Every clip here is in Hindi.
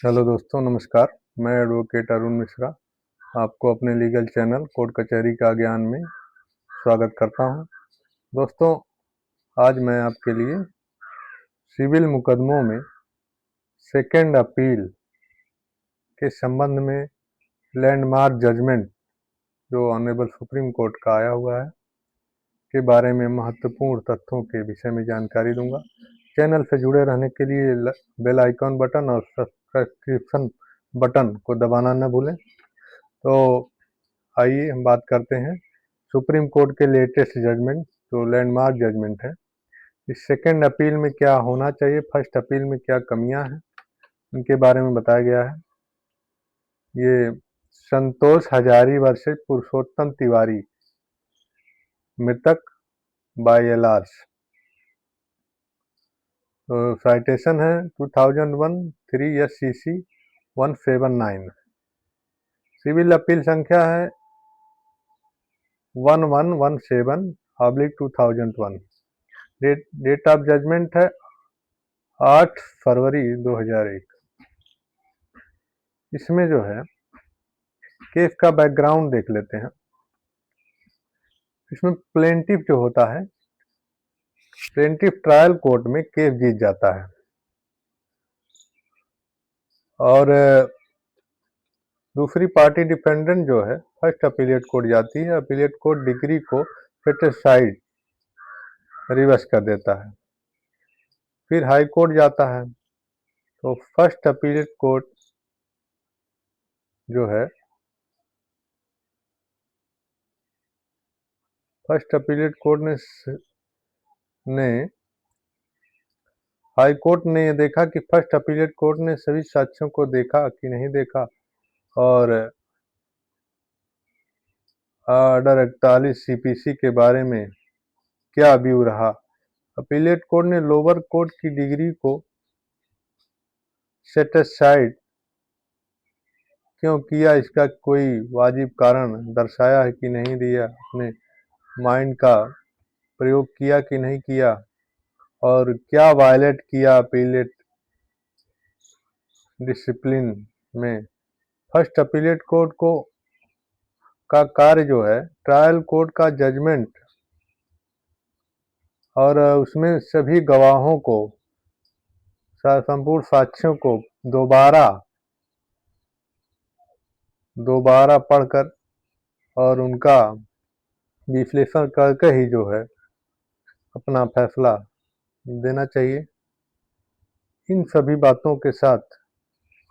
हेलो दोस्तों, नमस्कार। मैं एडवोकेट अरुण मिश्रा आपको अपने लीगल चैनल कोर्ट कचहरी का ज्ञान में स्वागत करता हूं। दोस्तों, आज मैं आपके लिए सिविल मुकदमों में सेकेंड अपील के संबंध में लैंडमार्क जजमेंट जो ऑनरेबल सुप्रीम कोर्ट का आया हुआ है के बारे में महत्वपूर्ण तथ्यों के विषय में जानकारी दूंगा। चैनल से जुड़े रहने के लिए बेल आइकॉन बटन और सब्सक्रिप्शन बटन को दबाना न भूलें। तो आइए हम बात करते हैं सुप्रीम कोर्ट के लेटेस्ट जजमेंट जो लैंडमार्क जजमेंट है। इस सेकेंड अपील में क्या होना चाहिए, फर्स्ट अपील में क्या कमियां हैं, इनके बारे में बताया गया है। ये संतोष हजारी वर्सेस पुरुषोत्तम तिवारी मृतक बाय एलार्स। तो साइटेशन है 2001 3 SCC 179। सिविल अपील संख्या है 1117/2001। डेट ऑफ जजमेंट है 8 फरवरी 2001। इसमें जो है केस का बैकग्राउंड देख लेते हैं। इसमें प्लेंटिफ जो होता है, प्लेंटिफ ट्रायल कोर्ट में केस जीत जाता है और दूसरी पार्टी डिफेंडेंट जो है फर्स्ट अपीलिएट कोर्ट जाती है। अपीलिएट कोर्ट डिग्री को सेटिस्फाइड रिवर्स कर देता है, फिर हाई कोर्ट जाता है। तो फर्स्ट अपीलिएट कोर्ट जो है, फर्स्ट अपीलिएट कोर्ट ने हाई कोर्ट ने ये देखा कि फर्स्ट अपीलिएट कोर्ट ने सभी साक्ष्यों को देखा कि नहीं देखा और ऑर्डर 41 CPC के बारे में क्या व्यू रहा। अपीलिएट कोर्ट ने लोअर कोर्ट की डिग्री को सेटिस्फाइड क्यों किया, इसका कोई वाजिब कारण दर्शाया है कि नहीं दिया, अपने माइंड का प्रयोग किया कि नहीं किया और क्या वायलेट किया अपीलेट डिसिप्लिन में। फर्स्ट अपीलेट कोर्ट को का कार्य जो है ट्रायल कोर्ट का जजमेंट और उसमें सभी गवाहों को, संपूर्ण साक्ष्यों को दोबारा पढ़कर और उनका विश्लेषण करके ही जो है अपना फैसला देना चाहिए। इन सभी बातों के साथ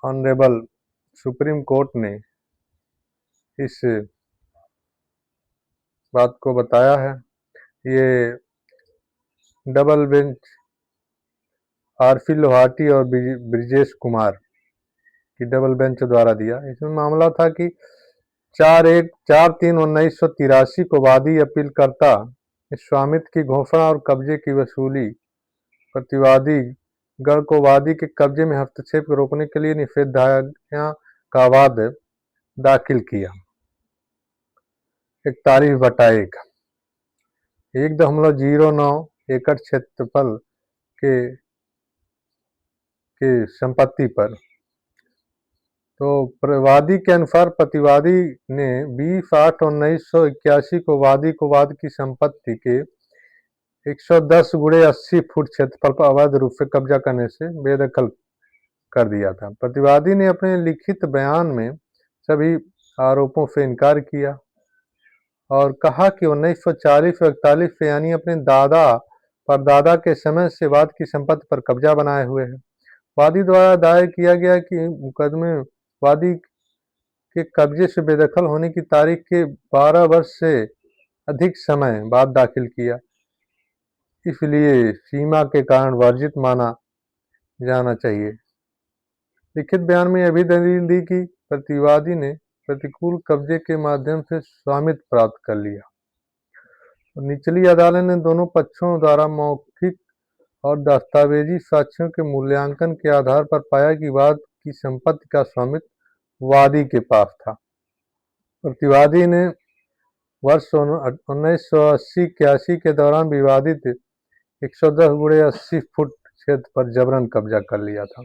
ऑनरेबल सुप्रीम कोर्ट ने इस बात को बताया है। ये डबल बेंच आरपी लोहाटी और ब्रिजेश कुमार की डबल बेंच द्वारा दिया। इसमें मामला था कि 4/3/1983 को वादी अपीलकर्ता स्वामित्व की घोषणा और कब्जे की वसूली प्रतिवादी गण को वादी के कब्जे में हस्तक्षेप को रोकने के लिए निषेधाज्ञा का वाद दाखिल किया। 41/1 1.09 एकड़ क्षेत्रफल के संपत्ति पर। तो वादी के अनुसार प्रतिवादी ने 20/8/1981 को वादी को वाद की संपत्ति के 110 × 80 फुट क्षेत्रफल पर अवैध रूप से कब्जा करने से बेदखल कर दिया था। प्रतिवादी ने अपने लिखित बयान में सभी आरोपों से इनकार किया और कहा कि 1940-41 से यानी अपने दादा परदादा के समय से वाद की संपत्ति पर कब्जा बनाए हुए है। वादी द्वारा दायर किया गया कि मुकदमे वादी के कब्जे से बेदखल होने की तारीख के 12 वर्ष से अधिक समय बाद दाखिल किया, इसलिए सीमा के कारण वर्जित माना जाना चाहिए। लिखित बयान में यह भी दलील दी कि प्रतिवादी ने प्रतिकूल कब्जे के माध्यम से स्वामित्व प्राप्त कर लिया। तो निचली अदालत ने दोनों पक्षों द्वारा मौखिक और दस्तावेजी साक्ष्यों के मूल्यांकन के आधार पर पाया कि वाद की संपत्ति का स्वामित्व वादी के पास था। प्रतिवादी ने वर्ष 1980-81 के दौरान विवादित 110 × 80 फुट क्षेत्र पर जबरन कब्जा कर लिया था।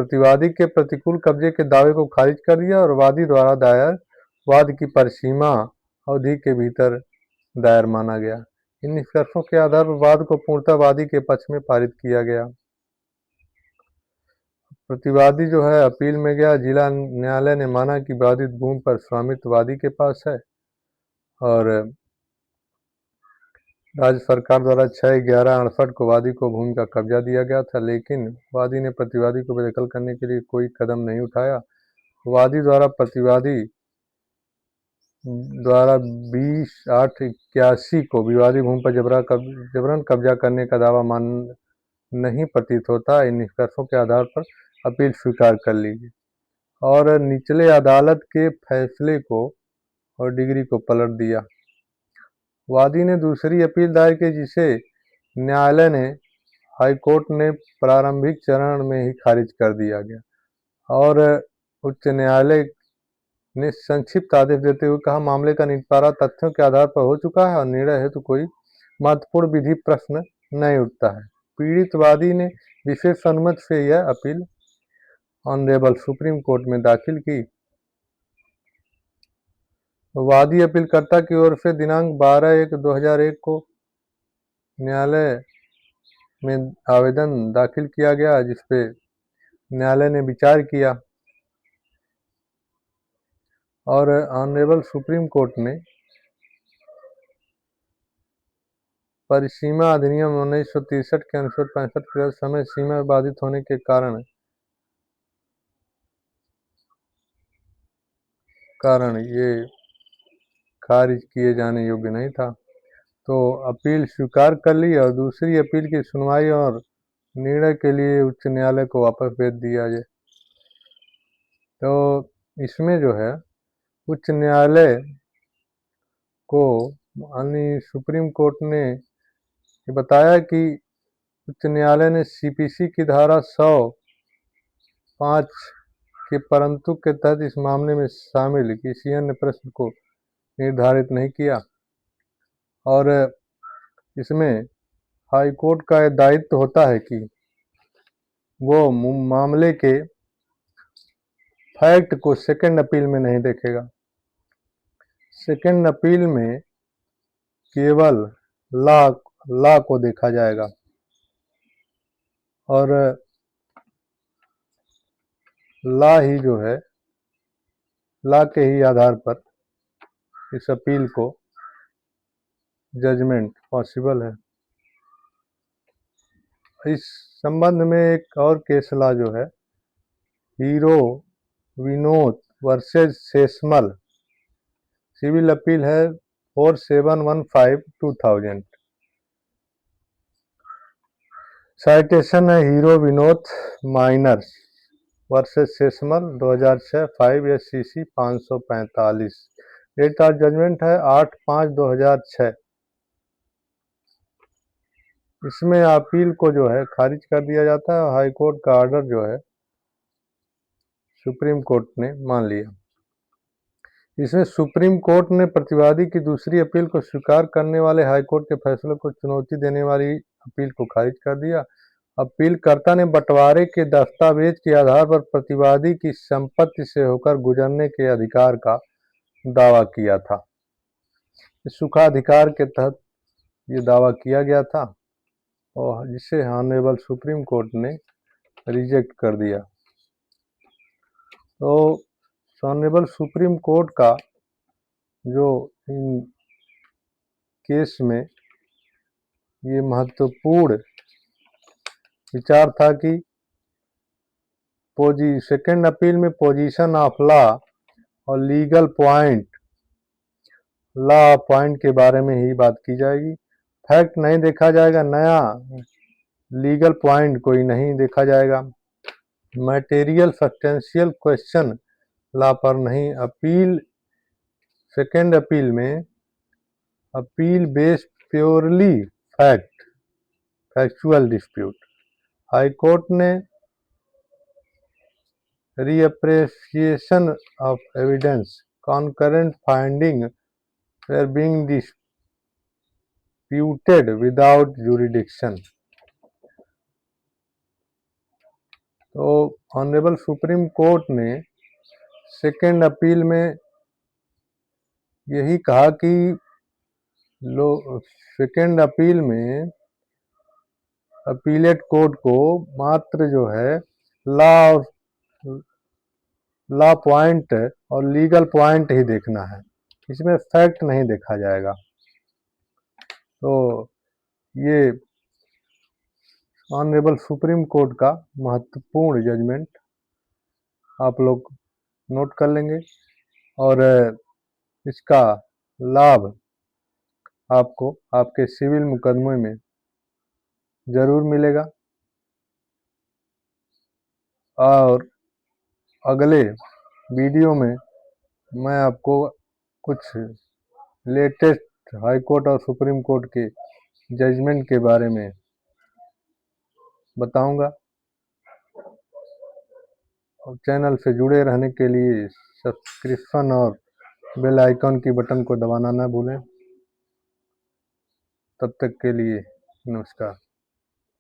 प्रतिवादी के प्रतिकूल कब्जे के दावे को खारिज कर दिया और वादी द्वारा दायर वाद की परिसीमा अवधि के भीतर दायर माना गया। इन निष्कर्षों के आधार पर वाद को पूर्णतः वादी के पक्ष में पारित किया गया। प्रतिवादी जो है अपील में गया। जिला न्यायालय ने माना कि बाधित भूमि पर स्वामित्व वादी के पास है और राज्य सरकार द्वारा 6/11/68 को वादी को भूमि का कब्जा दिया गया था, लेकिन वादी ने प्रतिवादी को बेदखल करने के लिए कोई कदम नहीं उठाया। वादी द्वारा प्रतिवादी द्वारा 20/8/81 को विवादी भूमि पर जबरन कब्जा करने का दावा मान नहीं प्रतीत होता। इन निष्कर्षों के आधार पर अपील स्वीकार कर ली गई और निचले अदालत के फैसले को और डिग्री को पलट दिया। वादी ने दूसरी अपील दायर की, जिसे न्यायालय ने हाईकोर्ट ने प्रारंभिक चरण में ही खारिज कर दिया गया और उच्च न्यायालय ने संक्षिप्त आदेश देते हुए कहा, मामले का निपटारा तथ्यों के आधार पर हो चुका है और निर्णय हेतु कोई महत्वपूर्ण विधि प्रश्न नहीं उठता है। पीड़ित वादी ने विशेष अनुमति से यह अपील ऑनरेबल सुप्रीम कोर्ट में दाखिल की। वादी अपीलकर्ता की ओर से दिनांक 12/1/2001 को न्यायालय में आवेदन दाखिल किया गया, जिसपे न्यायालय ने विचार किया और ऑनरेबल सुप्रीम कोर्ट ने परिसीमा अधिनियम 1963 के अनुच्छेद 65 के तहत समय सीमा बाधित होने के कारण ये खारिज किए जाने योग्य नहीं था, तो अपील स्वीकार कर ली और दूसरी अपील की सुनवाई और निर्णय के लिए उच्च न्यायालय को वापस भेज दिया जाए। तो इसमें जो है उच्च न्यायालय को यानी सुप्रीम कोर्ट ने बताया कि उच्च न्यायालय ने सीपीसी की धारा 105 के परंतु के तहत इस मामले में शामिल किसी अन्य प्रश्न को निर्धारित नहीं किया और इसमें हाई कोर्ट का दायित्व होता है कि वो मामले के फैक्ट को सेकंड अपील में नहीं देखेगा। सेकंड अपील में केवल लॉ को देखा जाएगा और लॉ ही जो है लॉ के ही आधार पर इस अपील को जजमेंट पॉसिबल है। इस संबंध में एक और केस लॉ जो है Hero Vinod versus Sesamal, civil appeal है 4715/2000। साइटेशन है Hero Vinod minors versus Sesamal 2006 5 SCC 545। Date of judgment है 8/5/2006। इसमें अपील को जो है खारिज कर दिया जाता है और हाई कोर्ट का ऑर्डर जो है सुप्रीम कोर्ट ने मान लिया। इसमें सुप्रीम कोर्ट ने प्रतिवादी की दूसरी अपील को स्वीकार करने वाले हाई कोर्ट के फैसले को चुनौती देने वाली अपील को खारिज कर दिया। अपीलकर्ता ने बंटवारे के दस्तावेज के आधार पर प्रतिवादी की संपत्ति से होकर गुजरने के अधिकार का दावा किया था। सुखाधिकार के तहत ये दावा किया गया था और जिसे ऑनरेबल सुप्रीम कोर्ट ने रिजेक्ट कर दिया। तो ऑनरेबल सुप्रीम कोर्ट का जो इन केस में ये महत्वपूर्ण विचार था कि सेकंड अपील में पोजीशन ऑफ लॉ और लीगल पॉइंट के बारे में ही बात की जाएगी। फैक्ट नहीं देखा जाएगा, नया लीगल पॉइंट कोई नहीं देखा जाएगा। मटेरियल सब्सटेंशियल क्वेश्चन लॉ पर नहीं। अपील सेकंड अपील में appeal based purely factual dispute. High court ने reappreciation of evidence, concurrent finding were being disputed without jurisdiction। तो ऑनरेबल सुप्रीम कोर्ट ने सेकेंड अपील में यही कहा कि सेकेंड अपील में अपीलेट कोर्ट को मात्र जो है लॉ लॉ पॉइंट और लीगल पॉइंट ही देखना है, इसमें फैक्ट नहीं देखा जाएगा। तो ये ऑनरेबल सुप्रीम कोर्ट का महत्वपूर्ण जजमेंट आप लोग नोट कर लेंगे और इसका लाभ आपको आपके सिविल मुकदमे में ज़रूर मिलेगा। और अगले वीडियो में मैं आपको कुछ लेटेस्ट हाई कोर्ट और सुप्रीम कोर्ट के जजमेंट के बारे में बताऊंगा। और चैनल से जुड़े रहने के लिए सब्सक्रिप्शन और बेल आइकन की बटन को दबाना ना भूलें। तब तक के लिए नमस्कार।